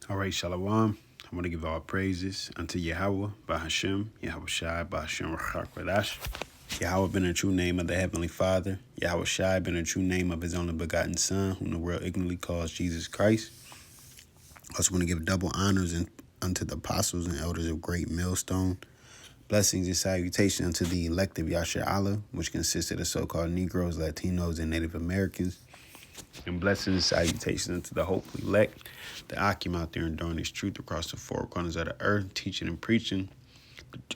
All right, Shalom. I want to give all praises unto YAHAWAH, BAHASHAM, YAHAWASHI, BAHASHAM, QADASH. YAHAWAH been a true name of the Heavenly Father. YAHAWASHI been a true name of His only begotten Son, whom the world ignorantly calls Jesus Christ. I also want to give double honors unto the apostles and elders of Great Millstone. Blessings and salutation unto the elect of YAHAWAH, which consists of the so-called Negroes, Latinos, and Native Americans. And blessings and salutations unto the hopeful elect, the Akim out there enduring this truth across the four corners of the earth, teaching and preaching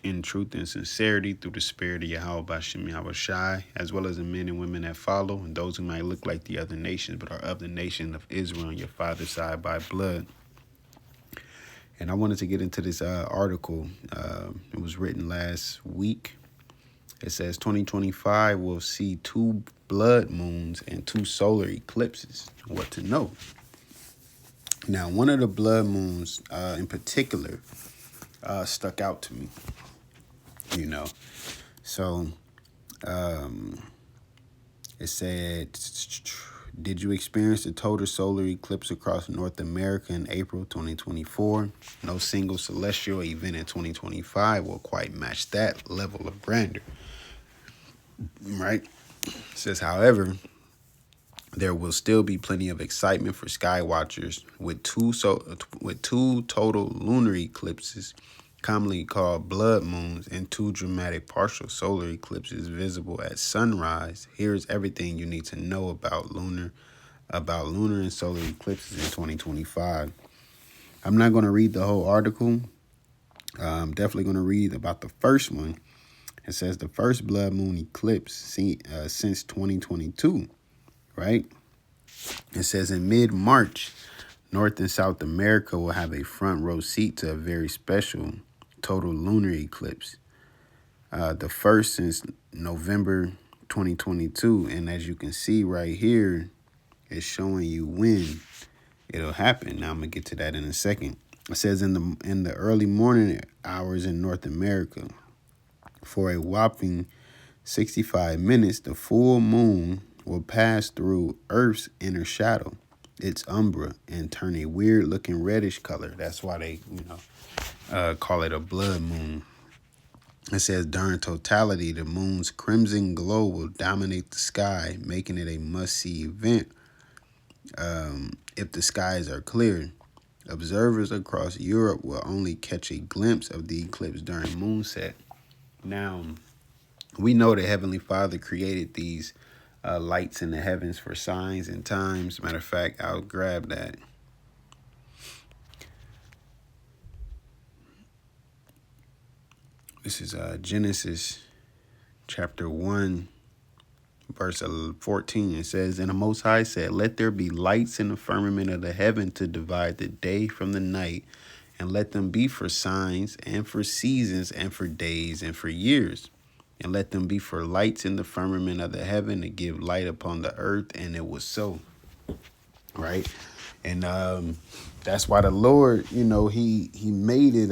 in truth and sincerity through the spirit of YAHAWASHI, YAHAWASHI, as well as the men and women that follow, and those who might look like the other nations, but are of the nation of Israel on your father's side by blood. And I wanted to get into this article. It was written last week. It says 2025 will see 2 blood moons and 2 solar eclipses. What to know? Now, one of the blood moons in particular stuck out to me, So it said, did you experience the total solar eclipse across North America in April 2024? No single celestial event in 2025 will quite match that level of grandeur. Right? It says, however, there will still be plenty of excitement for sky watchers with two total lunar eclipses, commonly called blood moons, and 2 dramatic partial solar eclipses visible at sunrise. Here's everything you need to know about lunar and solar eclipses in 2025. I'm not going to read the whole article. I'm definitely going to read about the first one. It says the first blood moon eclipse since 2022, right? It says in mid-March, North and South America will have a front row seat to a very special total lunar eclipse. The first since November 2022. And as you can see right here, it's showing you when it'll happen. Now I'm going to get to that in a second. It says in the early morning hours in North America, for a whopping 65 minutes, the full moon will pass through Earth's inner shadow, its umbra, and turn a weird-looking reddish color. That's why they, call it a blood moon. It says during totality, the moon's crimson glow will dominate the sky, making it a must-see event. If the skies are clear, observers across Europe will only catch a glimpse of the eclipse during moonset. Now, we know the Heavenly Father created these lights in the heavens for signs and times. Matter of fact, I'll grab that. This is Genesis chapter 1, verse 14. It says, and the Most High said, let there be lights in the firmament of the heaven to divide the day from the night, and let them be for signs and for seasons and for days and for years. And let them be for lights in the firmament of the heaven to give light upon the earth. And it was so. Right? And that's why the Lord, he made it,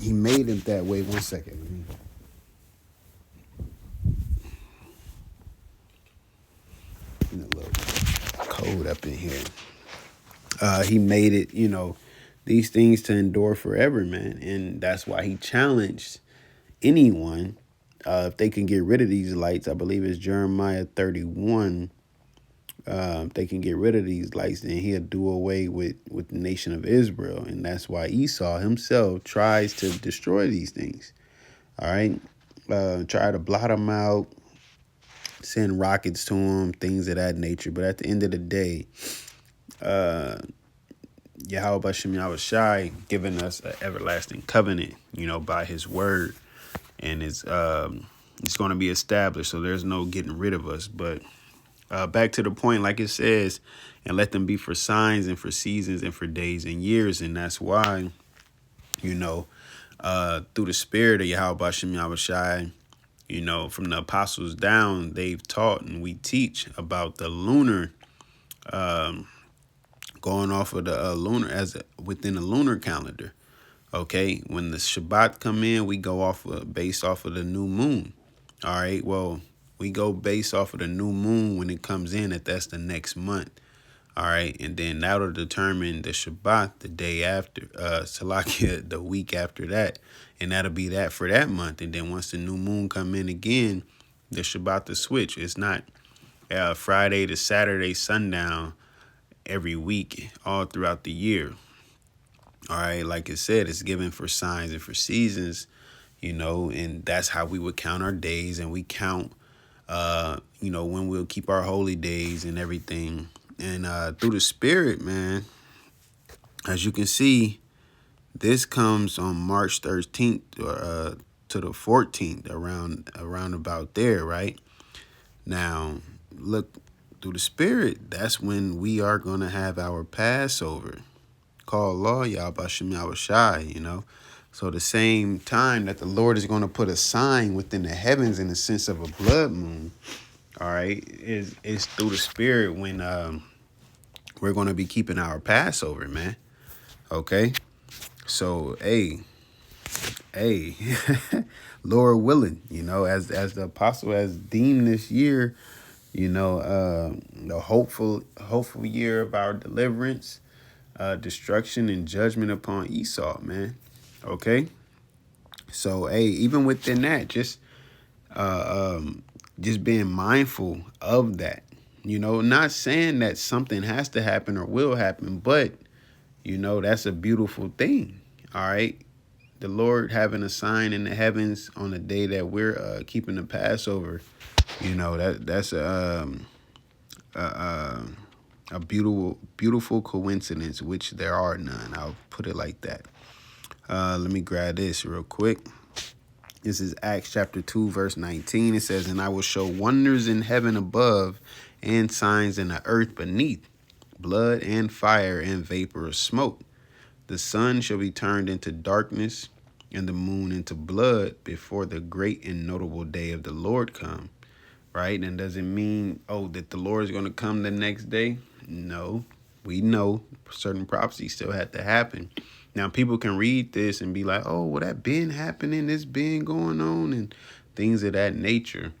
he made it that way. One second. A little cold up in here. He made it, these things to endure forever, man. And that's why he challenged anyone, if they can get rid of these lights. I believe it's Jeremiah 31. If they can get rid of these lights, then he'll do away with the nation of Israel. And that's why Esau himself tries to destroy these things. All right. Try to blot them out, send rockets to them, things of that nature. But at the end of the day, YAHAWASHI giving us an everlasting covenant, by his word. And it's going to be established, so there's no getting rid of us. But back to the point, like it says, and let them be for signs and for seasons and for days and years. And that's why, through the spirit of YAHAWASHI, from the apostles down, they've taught and we teach about the lunar, going off of the lunar within the lunar calendar. Okay, when the Shabbat come in, we go based off of the new moon. All right, well, we go based off of the new moon when it comes in, that's the next month. All right, and then that'll determine the Shabbat the day after, Salakia the week after that, and that'll be that for that month. And then once the new moon come in again, the Shabbat the switch. It's not Friday to Saturday sundown every week all throughout the year. All right, like it said, it's given for signs and for seasons, and that's how we would count our days, and we count, when we'll keep our holy days and everything. And through the Spirit, man, as you can see, this comes on March 13th to the 14th, around about there, right? Now, look, through the Spirit, that's when we are going to have our Passover, called YAHAWASHI, So the same time that the Lord is going to put a sign within the heavens in the sense of a blood moon, all right, is through the Spirit when we're going to be keeping our Passover, man. Okay? So, hey, Lord willing, as the apostle has deemed this year, the hopeful year of our deliverance, destruction and judgment upon Esau, man. Okay? So, hey, even within that, just being mindful of that. Not saying that something has to happen or will happen, but, that's a beautiful thing. All right. The Lord having a sign in the heavens on the day that we're keeping the Passover, that's a beautiful coincidence, which there are none. I'll put it like that. Let me grab this real quick. This is Acts chapter 2, verse 19. It says, "And I will show wonders in heaven above and signs in the earth beneath, blood and fire and vapor of smoke. The sun shall be turned into darkness and the moon into blood before the great and notable day of the Lord come." Right? And does it mean, that the Lord is going to come the next day? No. We know certain prophecies still had to happen. Now, people can read this and be like, oh, well, that been happening, this been going on, and things of that nature.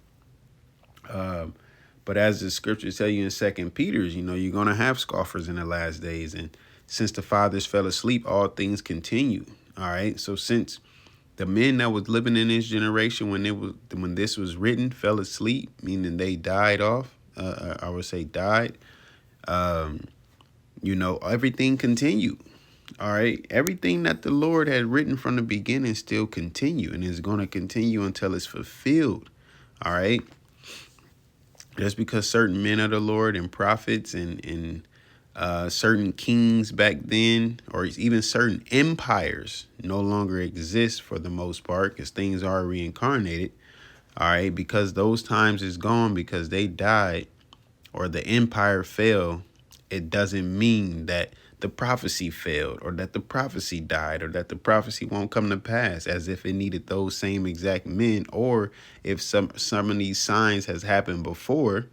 But as the scriptures tell you in 2 Peter's, you're going to have scoffers in the last days. And since the fathers fell asleep, all things continue. All right. So since the men that was living in this generation when this was written fell asleep, meaning they died off, I would say died, everything continued. All right. Everything that the Lord had written from the beginning still continue and is going to continue until it's fulfilled. All right. Just because certain men of the Lord and prophets and certain kings back then, or even certain empires no longer exist for the most part, because things are reincarnated. All right. Because those times is gone because they died or the empire fell. It doesn't mean that the prophecy failed or that the prophecy died or that the prophecy won't come to pass, as if it needed those same exact men, or if some of these signs has happened before.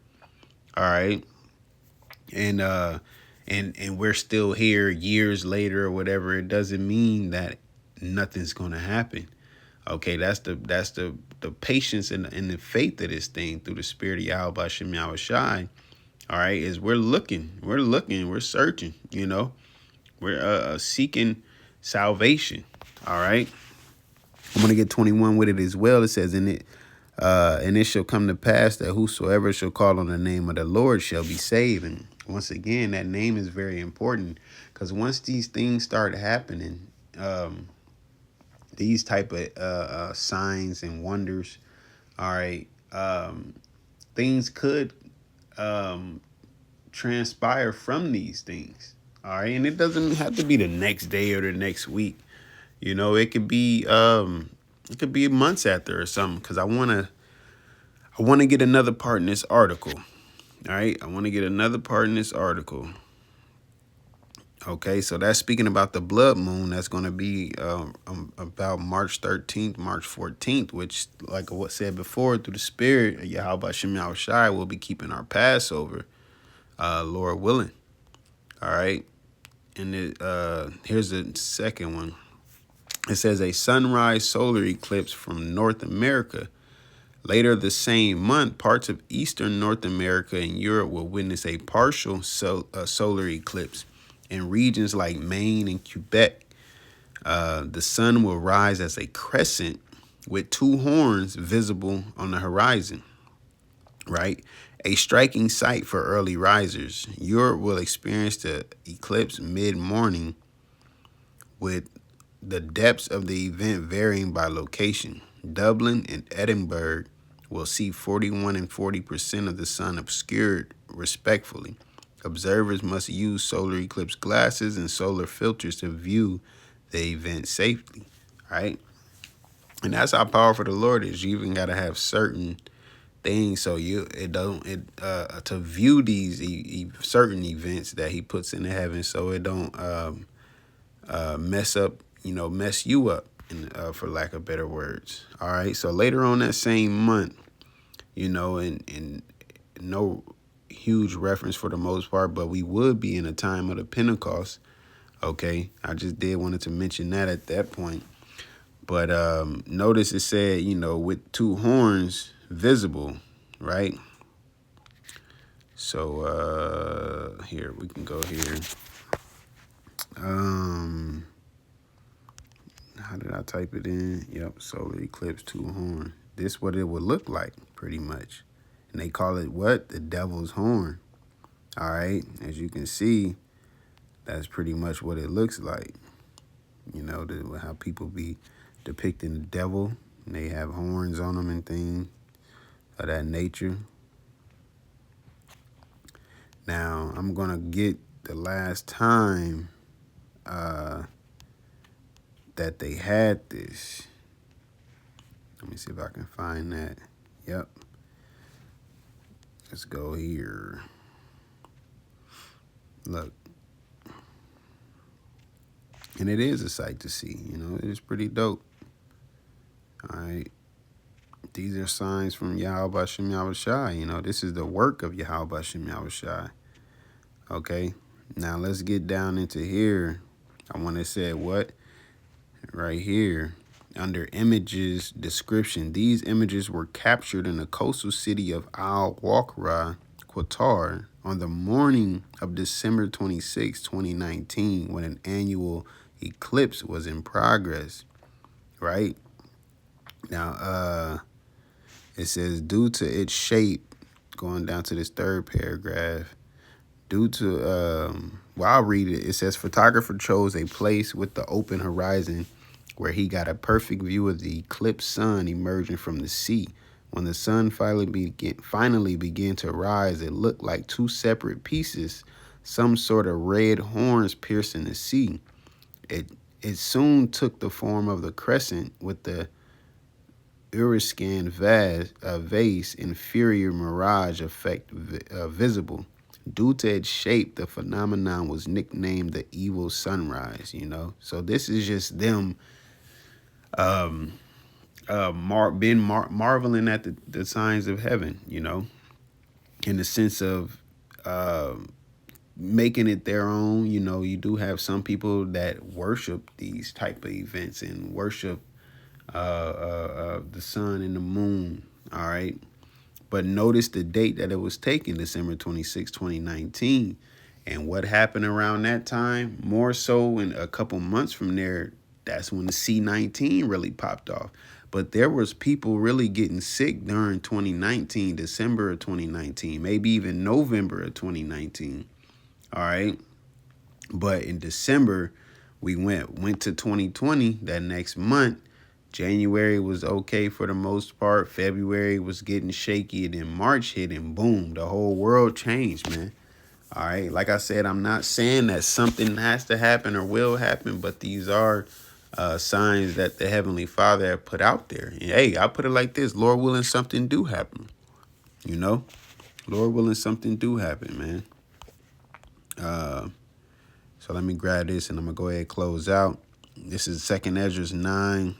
All right. And we're still here years later or whatever. It doesn't mean that nothing's going to happen. Okay. That's the patience and the faith of this thing through the Spirit of YAHAWASHI. All right, is we're searching, we're seeking salvation. All right. I'm going to get 21 with it as well. It says, and it shall come to pass that whosoever shall call on the name of the Lord shall be saved. And once again, that name is very important, because once these things start happening, these type of signs and wonders, all right, things could transpire from these things. All right. And it doesn't have to be the next day or the next week. It could be months after or something, because I want to get another part in this article. All right. I want to get another part in this article. Okay. So that's speaking about the blood moon. That's going to be about March 13th, March 14th, which, like what said before, through the Spirit of YAHAWASHI, we'll be keeping our Passover. Lord willing. All right. And here's the second one. It says a sunrise solar eclipse from North America Later the same month, parts of eastern North America and Europe will witness a partial solar eclipse. In regions like Maine and Quebec, the sun will rise as a crescent with two horns visible on the horizon, right? A striking sight for early risers. Europe will experience the eclipse mid-morning, with the depths of the event varying by location. Dublin and Edinburgh will see 41 and 40% of the sun obscured, respectively. Observers must use solar eclipse glasses and solar filters to view the event safely, right? And that's how powerful the Lord is. You even got to have certain things so to view these certain events that he puts in the heavens, so it don't mess you up, for lack of better words. All right. So later on that same month, and no huge reference for the most part, but we would be in a time of the Pentecost. Okay. I just wanted to mention that at that point. But notice it said, with two horns visible, right? So here, we can go here. How did I type it in? Yep, solar eclipse, two horn. This what it would look like, pretty much. And they call it what? The devil's horn. All right, as you can see, that's pretty much what it looks like. How people be depicting the devil, and they have horns on them and things of that nature. Now, I'm going to get the last time that they had this. Let me see if I can find that. Yep. Let's go here. Look. And it is a sight to see. It is pretty dope. All right. These are signs from YAHAWASHI. This is the work of YAHAWASHI. Okay. Now let's get down into here. I want to say what? Right here. Under images description. These images were captured in the coastal city of Al-Waqra, Qatar, on the morning of December 26, 2019, when an annual eclipse was in progress. Right? Now, it says, due to its shape, going down to this third paragraph, I'll read it. It says, photographer chose a place with the open horizon where he got a perfect view of the eclipsed sun emerging from the sea. When the sun finally began to rise, it looked like two separate pieces, some sort of red horns piercing the sea. It soon took the form of the crescent with the Urascan vase inferior mirage effect visible. Due to its shape, the phenomenon was nicknamed the evil sunrise, So this is just them marveling at the signs of heaven, in the sense of making it their own. You do have some people that worship these type of events and worship the sun and the moon. All right. But notice the date that it was taken, December 26, 2019. And what happened around that time? More so in a couple months from there, that's when the C-19 really popped off. But there was people really getting sick during 2019, December of 2019, maybe even November of 2019. All right. But in December, we went to 2020 that next month. January was okay for the most part. February was getting shaky. And then March hit and boom, the whole world changed, man. All right. Like I said, I'm not saying that something has to happen or will happen, but these are signs that the Heavenly Father have put out there. And, hey, I put it like this. Lord willing, something do happen. Lord willing, something do happen, man. So let me grab this and I'm going to go ahead and close out. This is 2 Ezra 9.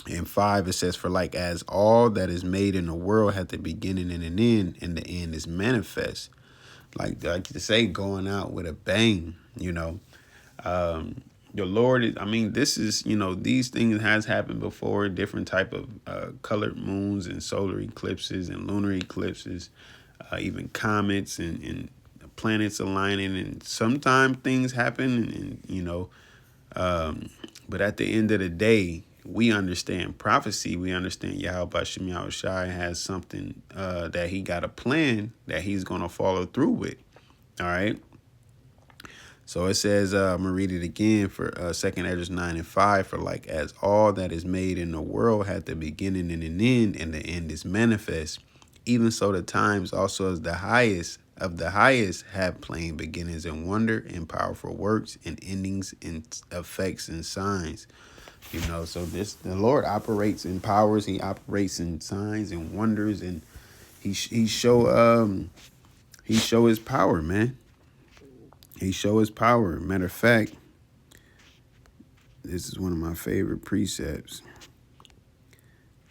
And 5, it says, for like as all that is made in the world had the beginning and an end, and the end is manifest. Like to say, going out with a bang, The Lord is, I mean, this is, you know, these things has happened before, different type of colored moons and solar eclipses and lunar eclipses, even comets and planets aligning. And sometimes things happen and you know, but at the end of the day, we understand prophecy. We understand YAHAWASHI has something that he got a plan that he's going to follow through with. All right. So it says, I'm going to read it again for 2nd Esdras 9:5. For like as all that is made in the world had the beginning and an end, and the end is manifest, even so the times also as the highest of the highest have plain beginnings and wonder and powerful works and endings and effects and signs. You know, so the Lord operates in powers. He operates in signs and wonders, and he show his power, man. He show his power. Matter of fact, this is one of my favorite precepts.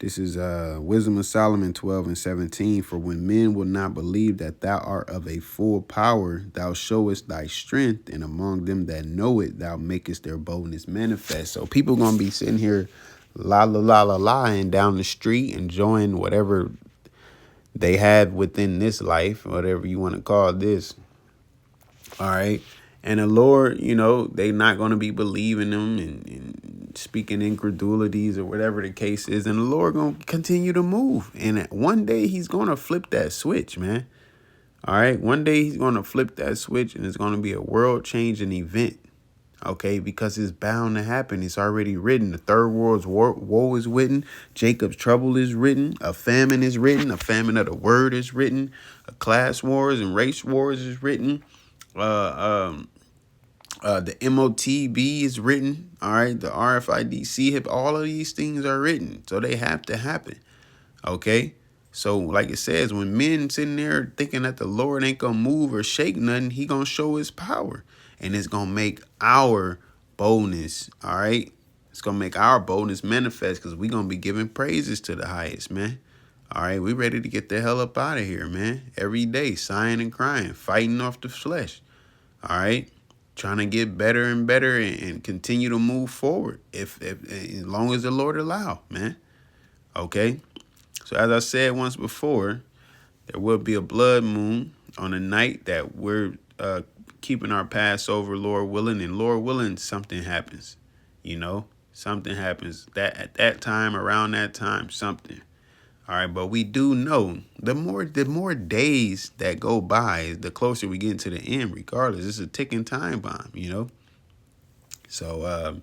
This is Wisdom of Solomon 12:17. For when men will not believe that thou art of a full power, thou showest thy strength, and among them that know it, thou makest their boldness manifest. So people gonna be sitting here la la la la la and down the street enjoying whatever they have within this life, whatever you want to call this. All right. And the Lord, you know, they not going to be believing them and speaking incredulities or whatever the case is. And the Lord going to continue to move. And one day he's going to flip that switch, man. All right. One day he's going to flip that switch and it's going to be a world changing event. Okay, because it's bound to happen. It's already written. The third world's woe is written. Jacob's trouble is written. A famine is written. A famine of the word is written. A class wars and race wars is written. The MOTB is written. All right, the RFID hip. All of these things are written, so they have to happen. Okay. So like it says, when men sitting there thinking that the Lord ain't going to move or shake nothing, he going to show his power. And it's going to make our boldness, all right? It's going to make our boldness manifest because we're going to be giving praises to the highest, man. All right, we ready to get the hell up out of here, man. Every day, sighing and crying, fighting off the flesh, all right? Trying to get better and better and continue to move forward if as long as the Lord allow, man. Okay? So as I said once before, there will be a blood moon on the night that we're keeping our Passover, Lord willing, and Lord willing, something happens. You know, something happens that at that time, around that time, something. All right, but we do know the more days that go by, the closer we get to the end. Regardless, it's a ticking time bomb. You know. So,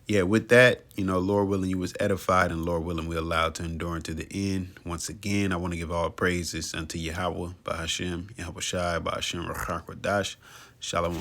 yeah, with that, you know, Lord willing, you was edified, and Lord willing, we allowed to endure unto the end. Once again, I want to give all praises unto Yahawah, BAHASHAM, YAHAWASHI, BAHASHAM, RAWCHAA, QADASH. Shalom.